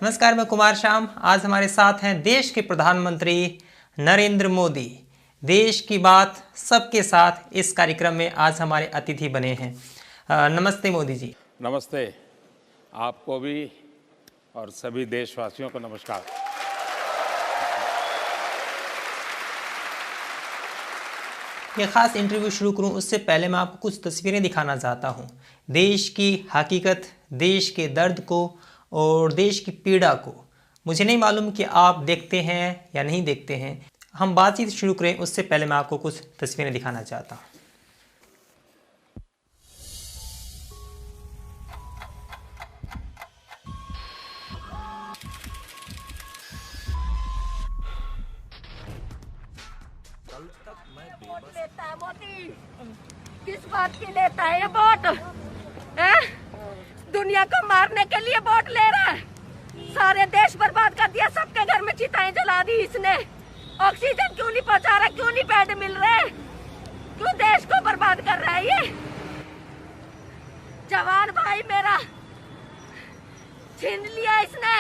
नमस्कार, मैं कुमार श्याम। आज हमारे साथ हैं देश के प्रधानमंत्री नरेंद्र मोदी। देश की बात सबके साथ इस कार्यक्रम में आज हमारे अतिथि बने हैं। नमस्ते मोदी जी। नमस्ते, आपको भी और सभी देशवासियों को नमस्कार। ये खास इंटरव्यू शुरू करूं उससे पहले मैं आपको कुछ तस्वीरें दिखाना चाहता हूं। देश की हकीकत, देश के दर्द को और देश की पीड़ा को। मुझे नहीं मालूम कि आप देखते हैं या नहीं देखते हैं। हम बातचीत शुरू करें उससे पहले मैं आपको कुछ तस्वीरें दिखाना चाहता हूं। वोट लेता है मोदी, किस बात की लेता है ये वोट? दुनिया को मारने के लिए वोट ले रहा है। सारे देश बर्बाद कर दिया, सबके घर में चिताएं जला दी इसने। ऑक्सीजन क्यों नहीं पहुंचा रहा, क्यों नहीं बेड मिल रहे, क्यों देश को बर्बाद कर रहा है ये जवान भाई मेरा? छीन लिया इसने।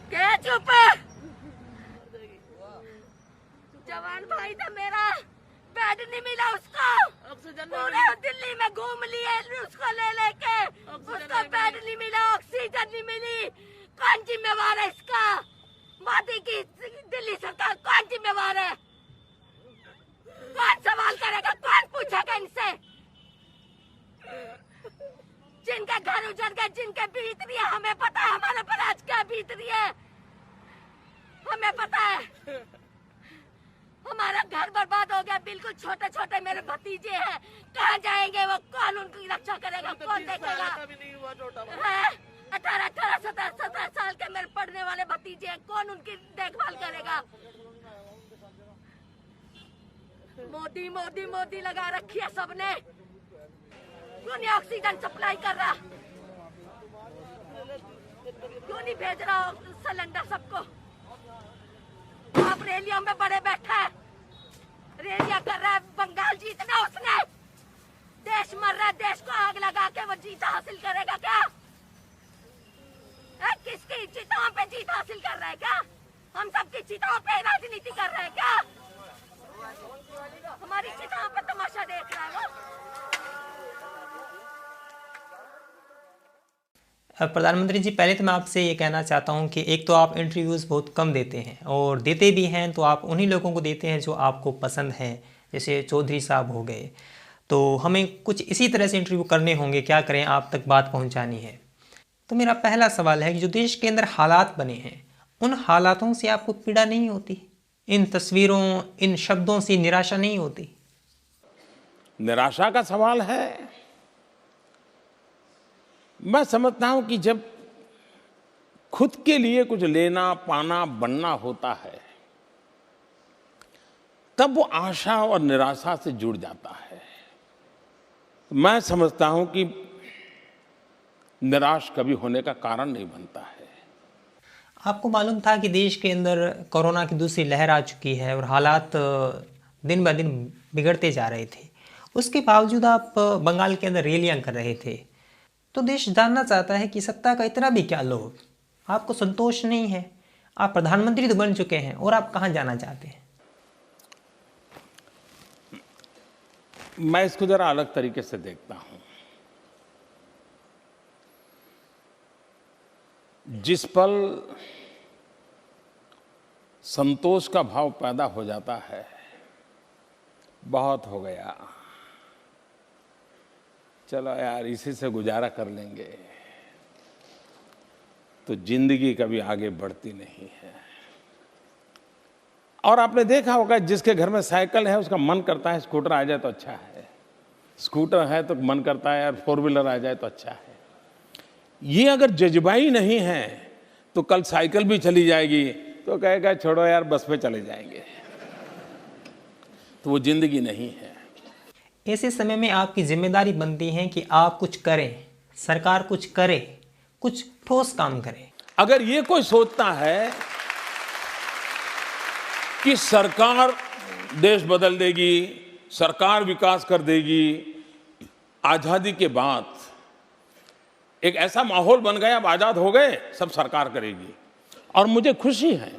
क्या चुप? जवान भाई था मेरा, बेड नहीं मिला उसको। पूरे दिल्ली में घूम लिए उसको ले लेके, उसको बेड नहीं मिला, ऑक्सीजन नहीं मिली। कौन जिम्मेवार है इसका? मोदी की दिल्ली सरकार कौन जिम्मेवार है? कौन सवाल करेगा, कौन पूछेगा इनसे? जिनके घर उजड़ गए, जिनके बीत रही है, हमें पता है हमारे पर आज क्या बीत रही है, हमें पता है। हमारा घर बर्बाद हो गया, बिल्कुल छोटे छोटे मेरे भतीजे हैं, कहाँ जाएंगे वो? कौन उनकी रक्षा करेगा, कौन देखेगा? 18, 17 साल के मेरे पढ़ने वाले भतीजे हैं, कौन उनकी देखभाल करेगा? मोदी मोदी मोदी लगा रखी है सबने। क्यों नहीं ऑक्सीजन सप्लाई कर रहा? क्यों नहीं भेज रहा सिलेंडर सबको? आप रैलियों में बड़े बैठा है, रैलियां कर रहा है। बंगाल जीतना उसने, देश मर रहा है, देश को आग लगा के वो जीत हासिल करेगा क्या? किसकी चिताओं पे जीत हासिल कर रहा है क्या? हम सबकी चिताओं पे राजनीति कर रहे हैं क्या? हमारी चिताओं पे तमाशा देख रहा है वो। प्रधानमंत्री जी, पहले तो मैं आपसे ये कहना चाहता हूँ कि एक तो आप इंटरव्यूज़ बहुत कम देते हैं, और देते भी हैं तो आप उन्हीं लोगों को देते हैं जो आपको पसंद हैं, जैसे चौधरी साहब हो गए। तो हमें कुछ इसी तरह से इंटरव्यू करने होंगे, क्या करें, आप तक बात पहुँचानी है। तो मेरा पहला सवाल है कि जो देश के अंदर हालात बने हैं, उन हालातों से आपको पीड़ा नहीं होती? इन तस्वीरों, इन शब्दों से निराशा नहीं होती? निराशा का सवाल है। मैं समझता हूं कि जब खुद के लिए कुछ लेना, पाना, बनना होता है, तब वो आशा और निराशा से जुड़ जाता है। मैं समझता हूं कि निराश कभी होने का कारण नहीं बनता है। आपको मालूम था कि देश के अंदर कोरोना की दूसरी लहर आ चुकी है और हालात दिन ब दिन बिगड़ते जा रहे थे, उसके बावजूद आप बंगाल के अंदर रैलियां कर रहे थे। तो देश जानना चाहता है कि सत्ता का इतना भी क्या लोभ? आपको संतोष नहीं है? आप प्रधानमंत्री तो बन चुके हैं, और आप कहां जाना चाहते हैं? मैं इसको जरा अलग तरीके से देखता हूं। जिस पल संतोष का भाव पैदा हो जाता है, बहुत हो गया, चलो यार इसी से गुजारा कर लेंगे, तो जिंदगी कभी आगे बढ़ती नहीं है। और आपने देखा होगा, जिसके घर में साइकिल है उसका मन करता है स्कूटर आ जाए तो अच्छा है, स्कूटर है तो मन करता है यार 4 व्हीलर आ जाए तो अच्छा है। ये अगर जज्बाई नहीं है तो कल साइकिल भी चली जाएगी तो कहेगा छोड़ो यार बस में चले जाएंगे, तो वो जिंदगी नहीं है। ऐसे समय में आपकी जिम्मेदारी बनती है कि आप कुछ करें, सरकार कुछ करे, कुछ ठोस काम करे। अगर ये कोई सोचता है कि सरकार देश बदल देगी, सरकार विकास कर देगी, आजादी के बाद एक ऐसा माहौल बन गया, अब आज़ाद हो गए, सब सरकार करेगी। और मुझे खुशी है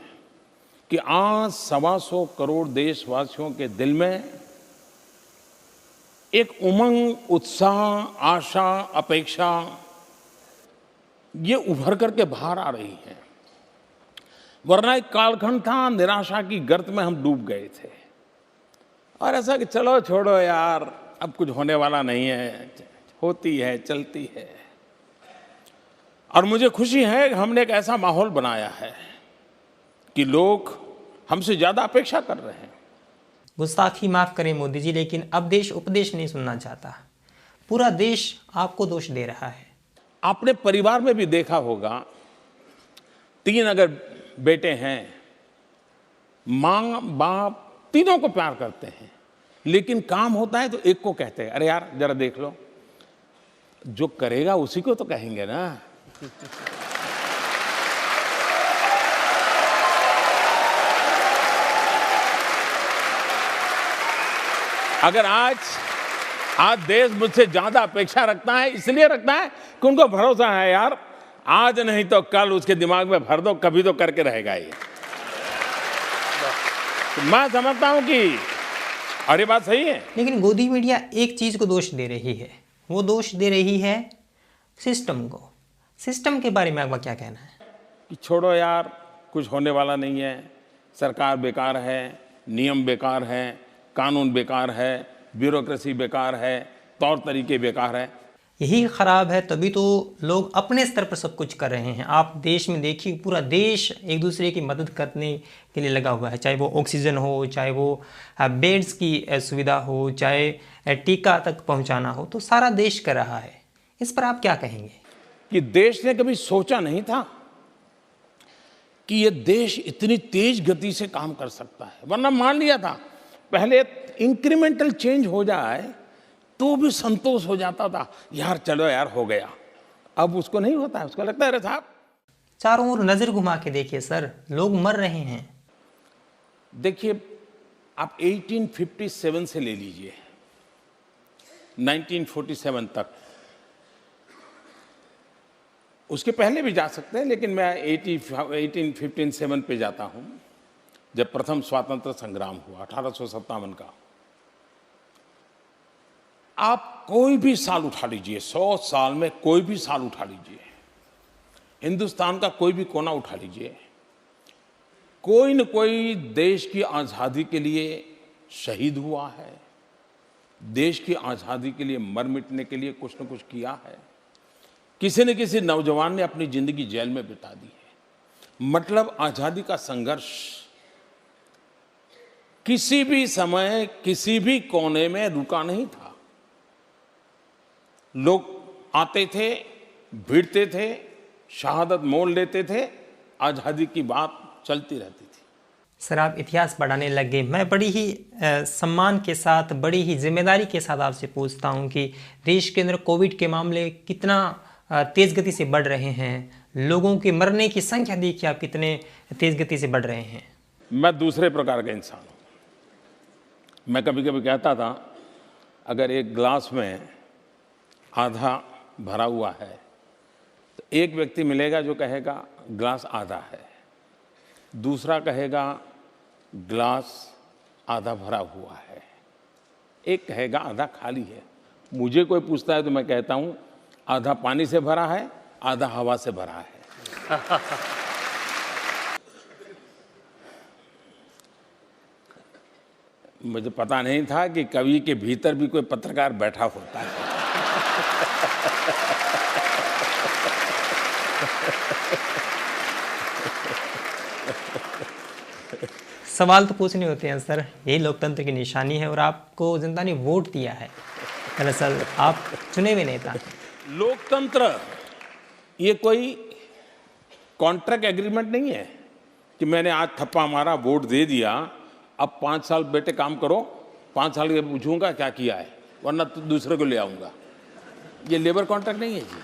कि आज 125 करोड़ देशवासियों के दिल में एक उमंग, उत्साह, आशा, अपेक्षा ये उभर करके बाहर आ रही है। वरना एक कालखंड था, निराशा की गर्त में हम डूब गए थे और ऐसा कि चलो छोड़ो यार, अब कुछ होने वाला नहीं है, होती है, चलती है। और मुझे खुशी है कि हमने एक ऐसा माहौल बनाया है कि लोग हमसे ज्यादा अपेक्षा कर रहे हैं। गुस्ताखी माफ करें मोदी जी, लेकिन अब देश उपदेश नहीं सुनना चाहता। पूरा देश आपको दोष दे रहा है। आपने परिवार में भी देखा होगा, 3 अगर बेटे हैं, माँ बाप तीनों को प्यार करते हैं, लेकिन काम होता है तो एक को कहते हैं, अरे यार जरा देख लो। जो करेगा उसी को तो कहेंगे ना। अगर आज देश मुझसे ज्यादा अपेक्षा रखता है, इसलिए रखता है कि उनको भरोसा है यार, आज नहीं तो कल उसके दिमाग में भर दो, कभी तो करके रहेगा ये। तो मैं समझता हूं कि और ये बात सही है। लेकिन गोदी मीडिया एक चीज को दोष दे रही है, वो दोष दे रही है सिस्टम को। सिस्टम के बारे में आपका क्या कहना है? कि छोड़ो यार, कुछ होने वाला नहीं है, सरकार बेकार है, नियम बेकार है, कानून बेकार है, ब्यूरोक्रेसी बेकार है, तौर तरीके बेकार है। यही खराब है, तभी तो लोग अपने स्तर पर सब कुछ कर रहे हैं। आप देश में देखिए, पूरा देश एक दूसरे की मदद करने के लिए लगा हुआ है, चाहे वो ऑक्सीजन हो, चाहे वो बेड्स की सुविधा हो, चाहे टीका तक पहुंचाना हो, तो सारा देश कर रहा है। इस पर आप क्या कहेंगे? कि देश ने कभी सोचा नहीं था कि ये देश इतनी तेज गति से काम कर सकता है। वरना मान लिया था, पहले इंक्रीमेंटल चेंज हो जाए तो भी संतोष हो जाता था, यार चलो यार हो गया। अब उसको नहीं होता है, उसको लगता है अरे साहब। चारों ओर नजर घुमा के देखिए सर, लोग मर रहे हैं। देखिए, आप 1857 से ले लीजिए 1947 तक, उसके पहले भी जा सकते हैं, लेकिन मैं 1857 पे जाता हूं, जब प्रथम स्वातंत्र संग्राम हुआ 1857 का। आप कोई भी साल उठा लीजिए, 100 साल में कोई भी साल उठा लीजिए, हिंदुस्तान का कोई भी कोना उठा लीजिए, कोई न कोई देश की आज़ादी के लिए शहीद हुआ है, देश की आज़ादी के लिए मर मिटने के लिए कुछ न कुछ किया है। किसी न किसी नौजवान ने अपनी जिंदगी जेल में बिता दी है। मतलब आज़ादी का संघर्ष किसी भी समय, किसी भी कोने में रुका नहीं था। लोग आते थे, भिड़ते थे, शहादत मोल लेते थे, आज़ादी की बात चलती रहती थी। सर, आप इतिहास बढ़ाने लग गए। मैं बड़ी ही सम्मान के साथ, बड़ी ही जिम्मेदारी के साथ आपसे पूछता हूं कि देश के अंदर कोविड के मामले कितना तेज़ गति से बढ़ रहे हैं, लोगों के मरने की संख्या देखिए आप कितने तेज़ गति से बढ़ रहे हैं। मैं दूसरे प्रकार का इंसान हूं। मैं कभी कभी कहता था, अगर एक गिलास में आधा भरा हुआ है तो एक व्यक्ति मिलेगा जो कहेगा गिलास आधा है, दूसरा कहेगा गिलास आधा भरा हुआ है, एक कहेगा आधा खाली है। मुझे कोई पूछता है तो मैं कहता हूं आधा पानी से भरा है, आधा हवा से भरा है। मुझे पता नहीं था कि कवि के भीतर भी कोई पत्रकार बैठा होता है। सवाल तो पूछने होते हैं सर, यही लोकतंत्र की निशानी है और आपको जनता ने वोट दिया है। दरअसल आप चुने हुए नेता। लोकतंत्र ये कोई कॉन्ट्रैक्ट एग्रीमेंट नहीं है कि मैंने आज थप्पा मारा, वोट दे दिया, अब 5 साल बेटे काम करो, 5 साल के पूछूंगा क्या किया है, वरना तो दूसरे को ले आऊंगा। ये लेबर कॉन्ट्रैक्ट नहीं है जी।